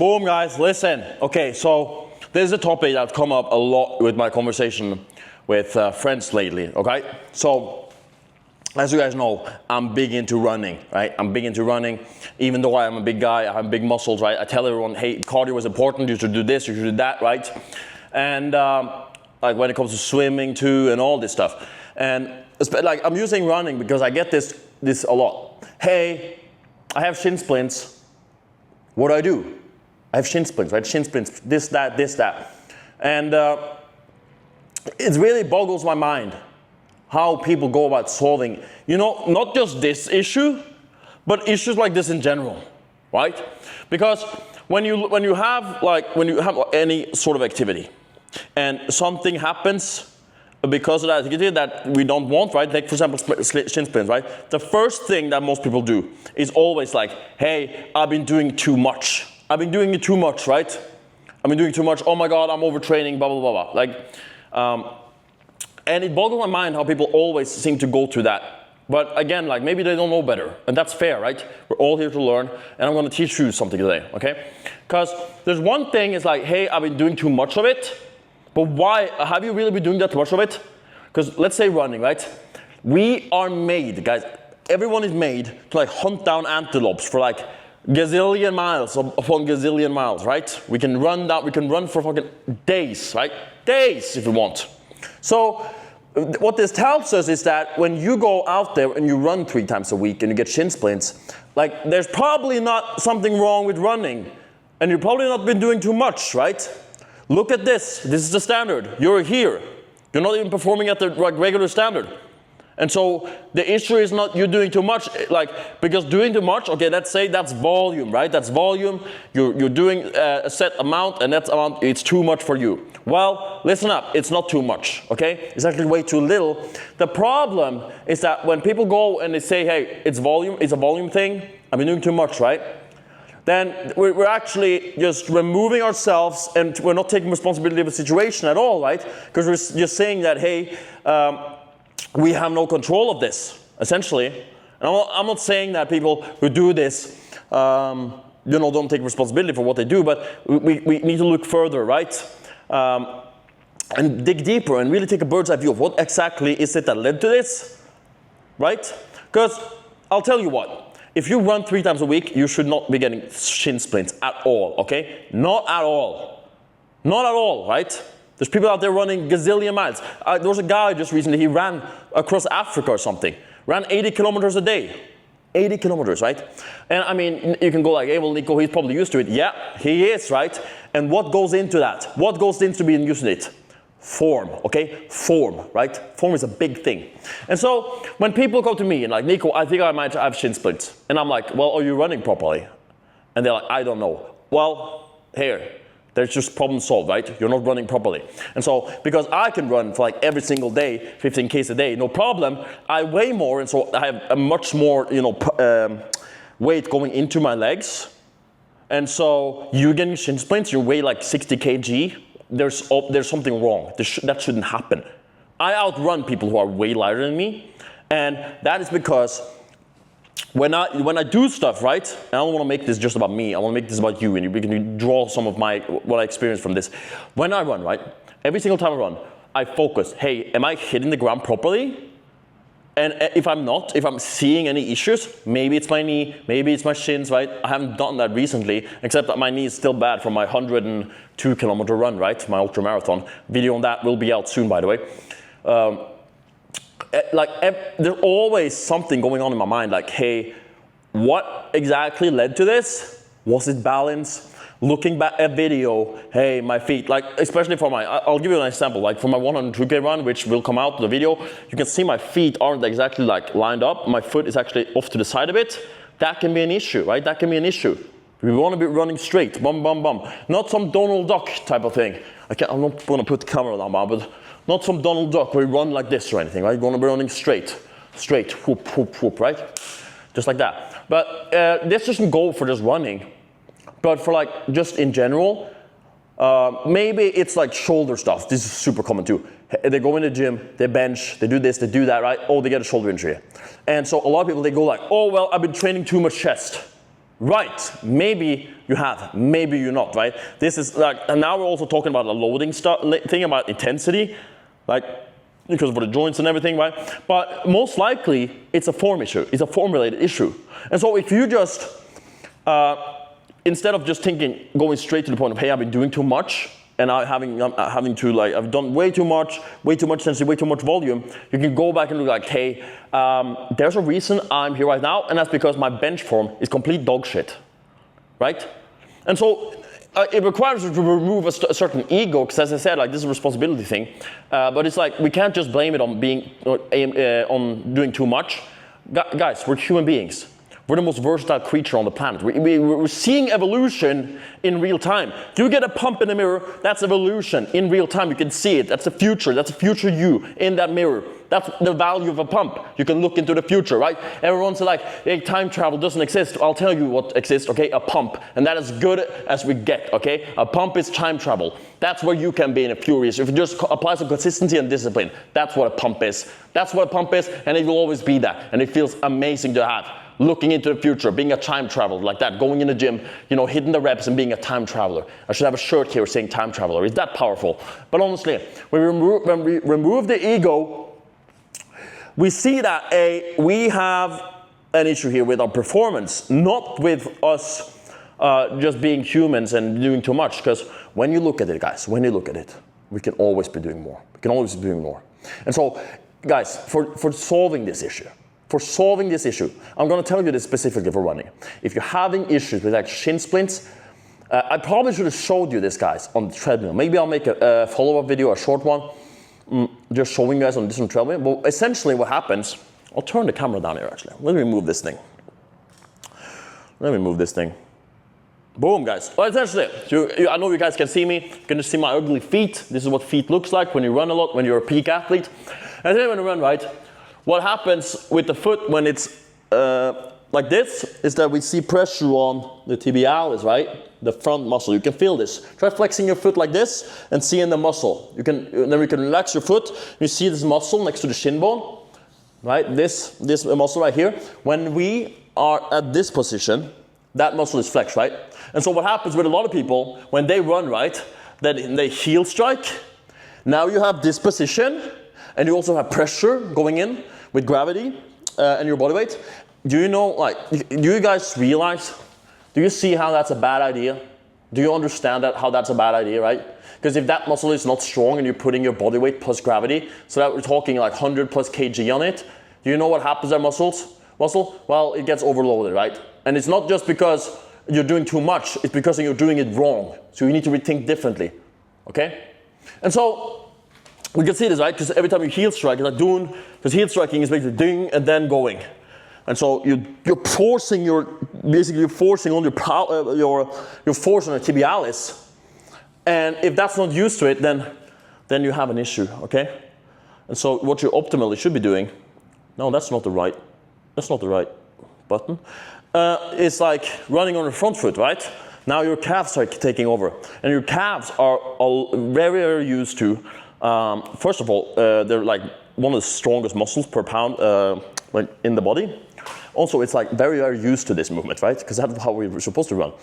Boom, guys, listen. Okay, so this is a topic that's come up a lot with my conversation with friends lately, okay? So, as you guys know, I'm big into running, right? I'm big into running, even though I'm a big guy, I have big muscles, right? I tell everyone, hey, cardio is important, you should do this, you should do that, right? And like when it comes to swimming too, and all this stuff. And like I'm using running because I get this a lot. Hey, I have shin splints. What do? I have shin splints, right? Shin splints, this, that. And it really boggles my mind how people go about solving, you know, not just this issue, but issues like this in general, right? Because when you have any sort of activity, and something happens because of that activity that we don't want, right? Like for example, shin splints, right? The first thing that most people do is always like, hey, I've been doing too much. I've been doing it too much, right? I've been doing too much. Oh my God, I'm overtraining, blah, blah, blah, blah. Like, and it boggles my mind how people always seem to go to that. But again, like maybe they don't know better, and that's fair, right? We're all here to learn, and I'm gonna teach you something today, okay? Because there's one thing is like, hey, I've been doing too much of it, but why, have you really been doing that much of it? Because let's say running, right? We are made, guys, everyone is made to like hunt down antelopes for like gazillion miles upon gazillion miles, right? We can run for fucking days, right? Days if we want. So what this tells us is that when you go out there and you run 3 times a week and you get shin splints, like there's probably not something wrong with running, and you've probably not been doing too much, right? Look at this. This is the standard. You're here. You're not even performing at the regular standard. And so the issue is not you doing too much, like, because doing too much, okay, let's say that's volume, right? That's volume, you're doing a set amount, and that amount, it's too much for you. Well, listen up, it's not too much, okay? It's actually way too little. The problem is that when people go and they say, hey, it's volume, it's a volume thing, I've been doing too much, right? Then we're actually just removing ourselves, and we're not taking responsibility of the situation at all, right? Because we're just saying that, hey, we have no control of this, essentially. And I'm not saying that people who do this, don't take responsibility for what they do, but we need to look further, right? And dig deeper and really take a bird's eye view of what exactly is it that led to this, right? Because I'll tell you what, if you run 3 times a week, you should not be getting shin splints at all, okay? Not at all. Not at all, right? There's people out there running gazillion miles. There was a guy just recently, he ran across Africa or something. Ran 80 kilometers a day. 80 kilometers, right? And I mean, you can go like, hey, well, Nico, he's probably used to it. Yeah, he is, right? And what goes into that? What goes into being used to it? Form, okay? Form, right? Form is a big thing. And so when people come to me and like, Nico, I think I might have shin splints. And I'm like, well, are you running properly? And they're like, I don't know. Well, here. There's just problem solved, right? You're not running properly. And so, because I can run for like every single day, 15Ks a day, no problem, I weigh more, and so I have a much more, weight going into my legs. And so, you getting shin splints, you weigh like 60 kg, there's something wrong. That shouldn't happen. I outrun people who are way lighter than me, and that is because when I do stuff, right, and I don't want to make this just about me, I want to make this about you, and we can draw some of what I experienced from this. When I run, right, every single time I run, I focus, hey, am I hitting the ground properly? And if I'm not, if I'm seeing any issues, maybe it's my knee, maybe it's my shins, right? I haven't done that recently, except that my knee is still bad from my 102 kilometer run, right, my ultra marathon. Video on that will be out soon, by the way. There's always something going on in my mind, like, hey, what exactly led to this? Was it balance? Looking back at video, hey, my feet, like, especially for I'll give you an example, like for my 102K run, which will come out in the video, you can see my feet aren't exactly like lined up. My foot is actually off to the side a bit. That can be an issue, right? That can be an issue. We want to be running straight, bum, bum, bum. Not some Donald Duck type of thing. I'm not going to put the camera down, but not some Donald Duck where you run like this or anything, right? You're going to be running straight, whoop, whoop, whoop, right? Just like that. But this doesn't go for just running, but for like just in general, maybe it's like shoulder stuff. This is super common too. They go in the gym, they bench, they do this, they do that, right? Oh, they get a shoulder injury. And so a lot of people, they go like, oh, well, I've been training too much chest. Right, maybe you have, maybe you're not, right? This is like, and now we're also talking about a loading thing about intensity, like, because of the joints and everything, right? But most likely, it's a form issue. It's a form-related issue. And so if you just, instead of just thinking, going straight to the point of, hey, I've been doing too much, and I'm having to, like, I've done way too much intensity, way too much volume, you can go back and look like, hey, there's a reason I'm here right now, and that's because my bench form is complete dog shit, right? And so it requires you to remove a certain ego, because as I said, like, this is a responsibility thing, but it's like, we can't just blame it on being, on doing too much. Guys, we're human beings. We're the most versatile creature on the planet. We're seeing evolution in real time. You get a pump in the mirror, that's evolution in real time. You can see it. That's the future. That's the future you in that mirror. That's the value of a pump. You can look into the future, right? Everyone's like, hey, time travel doesn't exist. I'll tell you what exists, okay? A pump. And that is as good as we get, okay? A pump is time travel. That's where you can be in a furious. If you just apply some consistency and discipline, that's what a pump is. That's what a pump is, and it will always be that. And it feels amazing to have. Looking into the future, being a time traveler like that, going in the gym, you know, hitting the reps and being a time traveler. I should have a shirt here saying time traveler. Is that powerful? But honestly, when we remove the ego, we see that we have an issue here with our performance, not with us just being humans and doing too much. Because when you look at it, guys, when you look at it, we can always be doing more. We can always be doing more. And so, guys, for solving this issue, I'm going to tell you this specifically for running. If you're having issues with like shin splints, I probably should have showed you this, guys, on the treadmill. Maybe I'll make a follow-up video, a short one, just showing you guys on different treadmill. But essentially what happens, I'll turn the camera down here actually. Let me move this thing. Boom, guys. Well, essentially, I know you guys can see me. You can just see my ugly feet. This is what feet looks like when you run a lot, when you're a peak athlete. And then when you run, right, what happens with the foot when it's like this is that we see pressure on the tibialis, right? The front muscle. You can feel this. Try flexing your foot like this and seeing the muscle. Then we can relax your foot. You see this muscle next to the shin bone, right? This muscle right here. When we are at this position, that muscle is flexed, right? And so what happens with a lot of people when they run, right? Then they heel strike. Now you have this position. And you also have pressure going in with gravity and your body weight. Do you know, like, do you guys realize, do you see how that's a bad idea? Do you understand that, how that's a bad idea, right? Because if that muscle is not strong and you're putting your body weight plus gravity, so that we're talking like 100 plus kg on it, do you know what happens to that muscle? Well, it gets overloaded, right? And it's not just because you're doing too much, it's because you're doing it wrong. So you need to rethink differently, okay? And so, we can see this, right? Because every time you heel strike, it's like doing, because heel striking is basically ding and then going. And so you're forcing on your force on the tibialis. And if that's not used to it, then you have an issue, okay? And so what you optimally should be doing, no, that's not the right button. It's like running on your front foot, right? Now your calves are taking over. And your calves are very, very used to, first of all, they're like one of the strongest muscles per pound like in the body. Also, it's like very, very used to this movement, right? Because that's how we're supposed to run.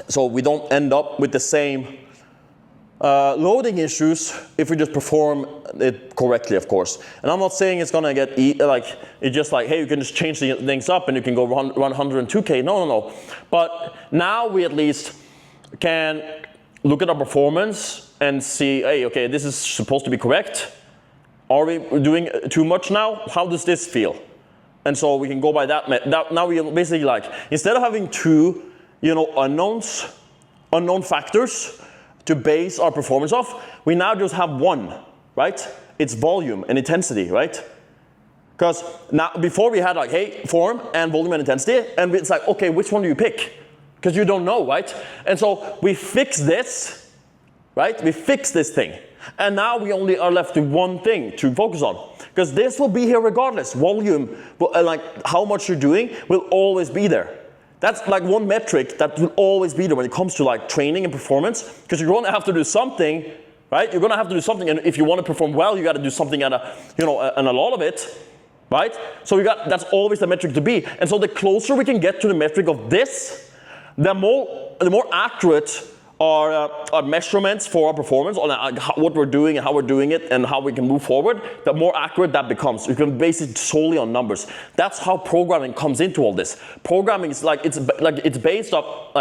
So we don't end up with the same loading issues if we just perform it correctly, of course. And I'm not saying it's gonna get it's just like, hey, you can just change the things up and you can go run 102K. No. But now we at least can look at our performance and see, hey, okay, this is supposed to be correct. Are we doing too much now? How does this feel? And so we can go by that. Now we basically like, instead of having two, unknown factors to base our performance off, we now just have one, right? It's volume and intensity, right? Because now, before we had like, hey, form and volume and intensity, and it's like, okay, which one do you pick? Because you don't know, right? And so we fix this, right? We fix this thing. And now we only are left with one thing to focus on. Because this will be here regardless. Volume, like how much you're doing, will always be there. That's like one metric that will always be there when it comes to like training and performance. Because you're going to have to do something, right? You're going to have to do something. And if you want to perform well, you got to do something and a lot of it. right? So that's always the metric to be. And so the closer we can get to the metric of this, the more accurate our measurements for our performance on what we're doing and how we're doing it and how we can move forward, the more accurate that becomes. You can base it solely on numbers. That's how programming comes into all this. Programming is it's based off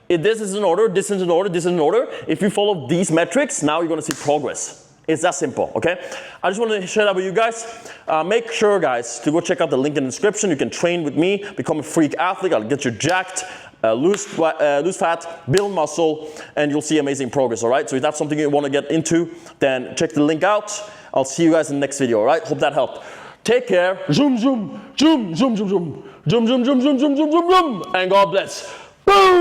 if this is in order, this is in order, this is in order. If you follow these metrics, now you're going to see progress. It's that simple, okay? I just wanted to share that with you guys. Make sure, guys, to go check out the link in the description. You can train with me, become a freak athlete. I'll get you jacked, lose fat, build muscle, and you'll see amazing progress, all right? So if that's something you want to get into, then check the link out. I'll see you guys in the next video, all right? Hope that helped. Take care. Zoom, zoom, zoom, zoom, zoom, zoom, zoom, zoom, zoom, zoom, zoom, zoom, zoom, zoom, and God bless. Boom!